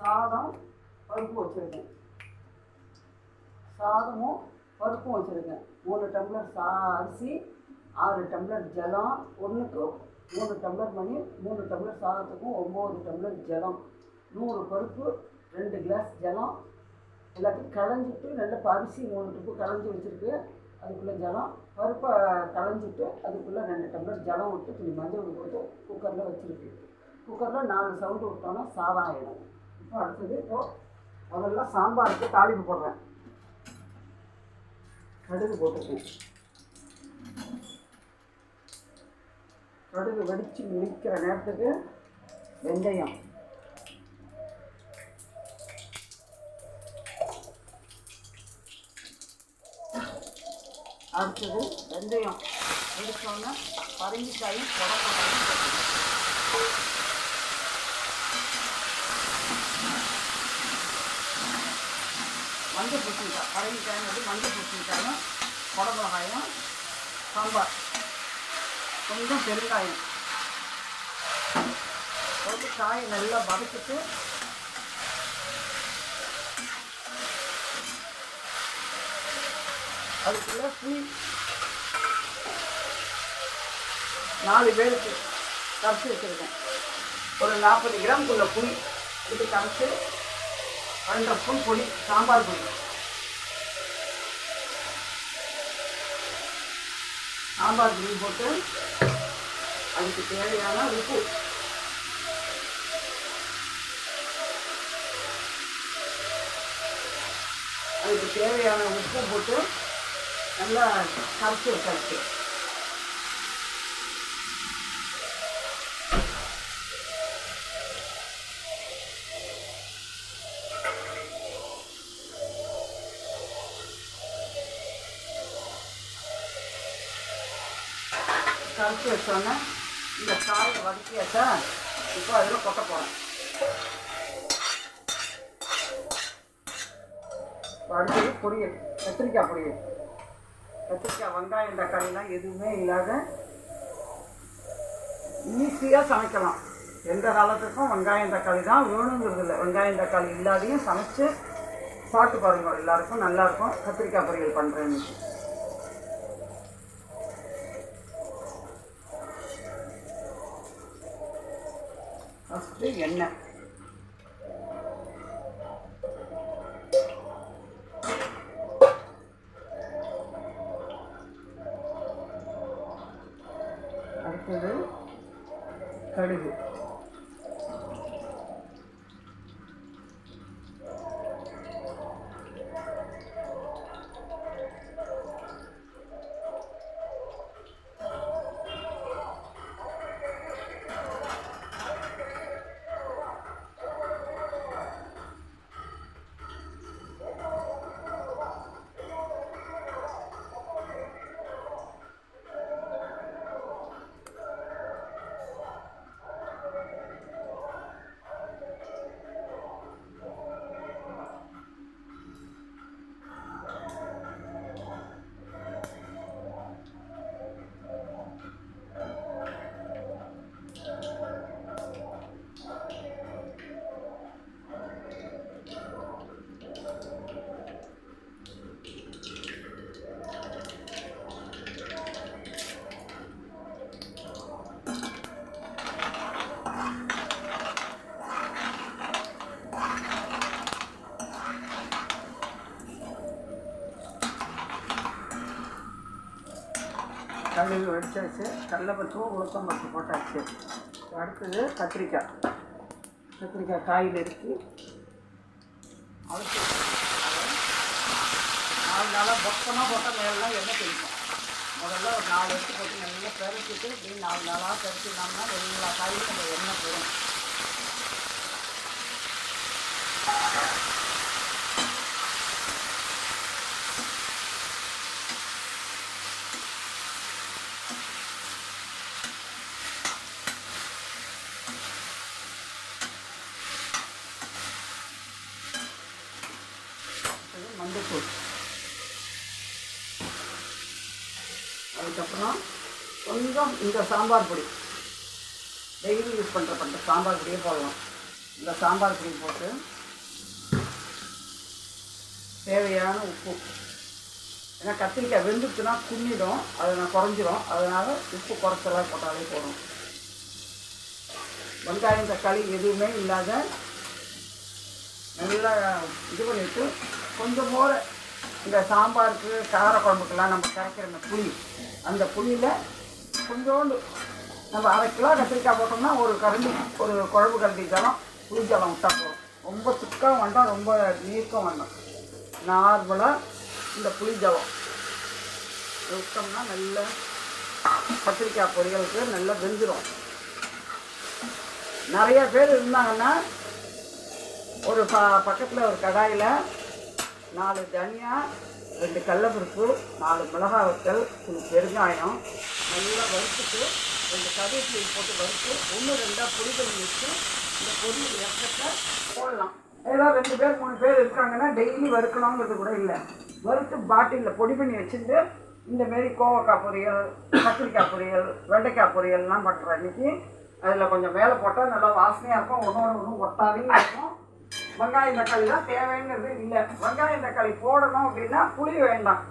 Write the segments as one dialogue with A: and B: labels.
A: சாதம் பருப்பு வச்சுருக்கேன். சாதமும் பருப்பும் வச்சுருக்கேன். 3 டம்ளர் அரிசி, 6 டம்ளர் ஜலம், 1க்கு 3 டம்ளர் மணி, 3 டம்ளர் சாதத்துக்கும் 9 டம்ளர் ஜலம், 100 பருப்பு, 2 கிளாஸ் ஜலம். எல்லாத்தையும் களைஞ்சிட்டு நல்ல அரிசி 3 ட்ரிப்பு களைஞ்சி வச்சுருக்கு. அதுக்குள்ளே ஜலம், பருப்பை களைஞ்சிட்டு அதுக்குள்ளே 2 டம்ளர் ஜலம் விட்டு கொஞ்சம் மஞ்சள் போட்டு குக்கரில் வச்சுருக்கு. குக்கரில் 4 சவுண்டு விட்டோன்னா சாதம் ஆகிடும். இப்போ அடுத்தது முதல்ல சாம்பாருக்கு தாளிப்பு போடுறேன். கடுகு போட்டுருக்கேன். கடுகு வெடித்து முடிக்கிற நேரத்துக்கு வெந்தயம், அடுத்தது வெந்தயம் வெடிச்சோன்னா பரங்கிக்காயும் புடலங்காயும் மஞ்சள் பூசணிக்காய், பரங்கிக்காயும் மஞ்சள் பூசணிக்காயும் புடலங்காயும், சாம்பார், கொஞ்சம் பெருங்காயம் போட்டு காயை நல்லா வதக்கிட்டு அதுக்குள்ளே புளி 4 பேருக்கு கரைச்சி வச்சுருக்கேன். ஒரு 40 கிராமுக்குள்ள புளி இது கரைச்சி 2 ஸ்பூன் பொடி, சாம்பார் பொடி, சாம்பார் பொடி போட்டு அதுக்கு தேவையான உப்பு, அதுக்கு தேவையான உப்பு போட்டு நல்லா கரைச்சி வச்சாச்சு. கரைச்சி வச்சோன்னே இந்த காயை வதக்கியாச்சா, இப்போ அதில் கொட்ட போகிறேன். அடுத்தது பொரியல், கத்திரிக்காய் பொரியல். கத்திரிக்காய், வெங்காயம், தக்காளிலாம் எதுவுமே இல்லாத ஈஸியாக சமைக்கலாம். எந்த காலத்துக்கும் வெங்காயம் தக்காளி தான் வேணுங்கிறது இல்லை. வெங்காயம் தக்காளி இல்லாதையும் சமைச்சு சாப்பிட்டு பாருங்க, எல்லாருக்கும் நல்லாயிருக்கும். கத்திரிக்காய் பொரியல் பண்ணுறேன். ஃபஸ்ட்டு எண்ணெய், அடுத்தது கடுகு, கடுகு வெடிச்சாச்சு, கடலைப்பருப்பும் உளுத்தம் பருப்பு போட்டாச்சு. அடுத்தது கத்திரிக்காய், கத்திரிக்காய் காயில் இருக்கு. அதுக்கு 4 நாளாக பக்கமாக போட்டால் மேலாம் எண்ணெய் தெளிக்கும். முதல்ல ஒரு 4 எடுத்து போட்டு நல்லா பெருக்கிட்டு இப்படி 4 நாளாக பெருக்கினோம்னா எல்லா காயிலும் நம்ம எண்ணெய் போடும். மஞ்சத்தூள், அதுக்கப்புறம் கொஞ்சம் இந்த சாம்பார் பொடி, டெய்லி யூஸ் பண்ணுற சாம்பார் பொடியே போடலாம். இந்த சாம்பார் பொடி போட்டு தேவையான உப்பு, ஏன்னா கத்திரிக்காய் வெந்துச்சுன்னா குன்னிடும், அதை நான் குறைஞ்சிடும், அதனால் உப்பு குறைச்சலாக போட்டாலே போதும். வெங்காயம் தக்காளி எதுவுமே இல்லாத நல்லா இது பண்ணிவிட்டு கொஞ்சம் போல இந்த சாம்பாருக்கு கார குழம்புக்கெல்லாம் நம்ம கரைக்கிற அந்த புளி, அந்த புளியில் கொஞ்சோண்டு நம்ம 1/2 கிலோ கத்திரிக்காய் போட்டோம்னா ஒரு கரண்டி, ஒரு குழம்பு கரண்டி ஜலம் புளி ஜலம் விட்டால் போதும். ரொம்ப சுக்காக வேண்டாம், ரொம்ப நீர்க்கம் வேண்டாம். நார்மலாக இந்த புளி ஜலம் விட்டோம்னா நல்ல கத்திரிக்காய் பொரியலுக்கு நல்லா வெந்துடும். நிறைய பேர் இருந்தாங்கன்னா ஒரு பக்கத்தில் ஒரு கடாயில் 4 தனியா, 2 கடலைப்பருப்பு, 4 மிளகாய் வத்தல், கொஞ்சம் பெருங்காயம் நல்லா வறுத்துட்டு 2 கருவேப்பிலை போட்டு வறுத்து 1-2 பொடி பண்ணி வச்சு இந்த பொடி இறக்கத்தை போடலாம். ஏதோ 2 பேர் 3 பேர் இருக்காங்கன்னா டெய்லி வறுக்கணுங்கிறது கூட இல்லை. வறுத்து பாட்டிலில் பொடி பண்ணி வச்சுட்டு இந்தமாரி கோவக்காய் பொரியல், கத்திரிக்காய் பொரியல், வெண்டைக்காய் பொரியல்லாம் பண்ணுற அன்றைக்கி அதில் கொஞ்சம் மேலே போட்டால் நல்லா வாசனையாக இருக்கும், ஒன்றும் ஒட்டாவே இருக்கும். வெங்காயம் தக்காளி தான் தேவைங்கிறது இல்லை. வெங்காயம் தக்காளி போடணும் அப்படின்னா புளி வேண்டாம்.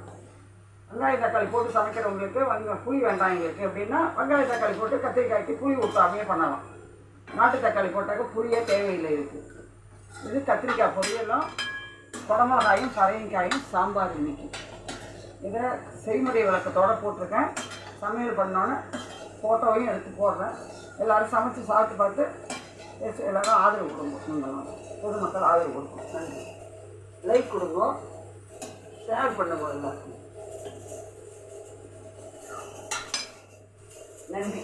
A: வெங்காயம் தக்காளி போட்டு சமைக்கிறவங்களுக்கு புளி வேண்டாம் எங்களுக்கு அப்படின்னா வெங்காயம் தக்காளி போட்டு கத்திரிக்காய்க்கு புளி ஊற்றாமையே பண்ணலாம். நாட்டு தக்காளி போட்டாக்க புளியே தேவையில்லை இருக்குது. இது கத்திரிக்காய் பொரியலும் குடமிளகாயும் பறையங்காயும் சாம்பார் இன்னைக்கு. இதை செய்முறை விளக்கத்தோடு போட்டிருக்கேன். சமையல் பண்ணோன்னே ஃபோட்டோவையும் எடுத்து போடுறேன். எல்லோரும் சமைச்சு சாப்பிட்டு பார்த்து எல்லோரும் ஆதரவு கொடுங்க. பொதுமக்கள் ஆதரவு கொடுக்கும். நன்றி. லைக் கொடுங்க, ஷேர் பண்ணுங்க எல்லாருக்கும். நன்றி.